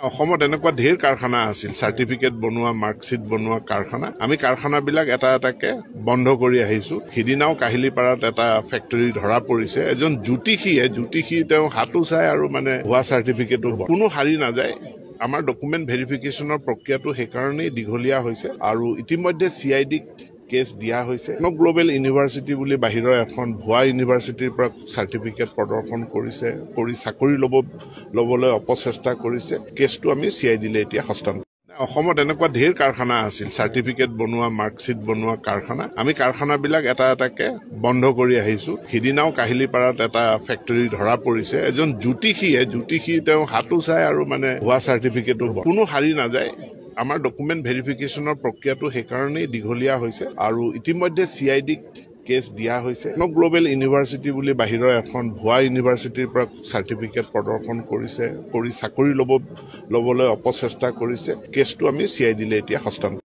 অসমত এনেকুৱা ঢেৰ কাৰখানা আছিল, চাৰ্টিফিকেট বনোৱা, মাৰ্কশ্বিট বনোৱা কাৰখানা। আমি কাৰখানাবিলাক এটা এটাকে বন্ধ কৰি আহিছো। সিদিনাও কাহিলীপাৰাত এটা ফেক্টৰী ধৰা পৰিছে। এজন জ্যোতিষী তেওঁ হাতো চাই আৰু ভুৱা চাৰ্টিফিকেটো কোনো হাৰি নাযায়। আমাৰ ডকুমেণ্ট ভেৰিফিকেশ্যনৰ প্ৰক্ৰিয়াটো সেইকাৰণেই দীঘলীয়া হৈছে আৰু ইতিমধ্যে CID কেছ দিয়া হৈছে। গ্ল'বেল ইউনিভাৰ্চিটি বুলি বাহিৰৰ এখন ভুৱা ইউনিভাৰ্চিটিৰ পৰা চাৰ্টিফিকেট প্ৰদৰ্শন কৰি চাকৰি ল'বলৈ অপচেষ্টা কৰিছে। কেছটো আমি CIDলৈ এতিয়া হস্তান্তৰ। অসমত এনেকুৱা ঢেৰ কাৰখানা আছিল, চাৰ্টিফিকেট বনোৱা, মাৰ্কশ্বিট বনোৱা কাৰখানা। আমি কাৰখানাবিলাক এটা এটাকে বন্ধ কৰি আহিছো। সিদিনাও কাহিলীপাৰাত এটা ফেক্টৰী ধৰা পৰিছে। এজন জ্যোতিষী তেওঁ হাতো চাই আৰু ভুৱা চাৰ্টিফিকেটো কোনো হাৰি নাযায়। আমাৰ ডকুমেণ্ট ভেৰিফিকেশ্যনৰ প্ৰক্ৰিয়াটো সেইকাৰণেই দীঘলীয়া হৈছে আৰু ইতিমধ্যে CID কেছ দিয়া হৈছে। গ্ল'বেল ইউনিভাৰ্চিটি বুলি বাহিৰৰ এখন ভুৱা ইউনিভাৰ্চিটিৰ পৰা চাৰ্টিফিকেট প্ৰদৰ্শন কৰি চাকৰি ল'বলৈ অপচেষ্টা কৰিছে। কেছটো আমি CIDলৈ এতিয়া হস্তান্তৰ।